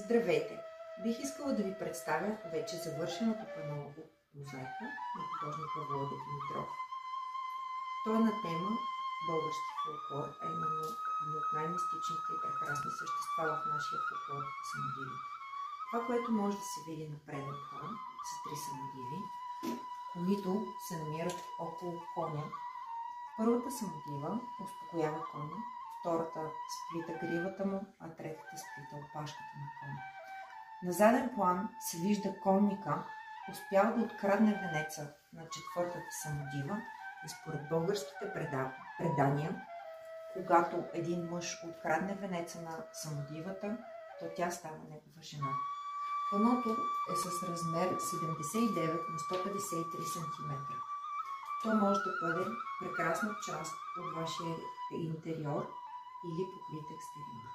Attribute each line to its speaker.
Speaker 1: Здравейте! Бих искала да ви представя вече завършеното пано мозайка на художника Володя Димитров. Той е на тема български фолклор, а именно едно от най-мистичните и прекрасни същества в нашия фолклор – самодивите. Това, което може да се види на преден план, са три самодиви, които се намират около коня. Първата самодива успокоява коня, втората сплита гривата му, а третата сплита опашката на коня. На заден план се вижда конника, успял да открадне венеца на четвъртата самодива и според българските предания, когато един мъж открадне венеца на самодивата, то тя става негова жена. Паното е с размер 79 на 153 см. То може да бъде прекрасна част от вашия интериор или покрит екстериор.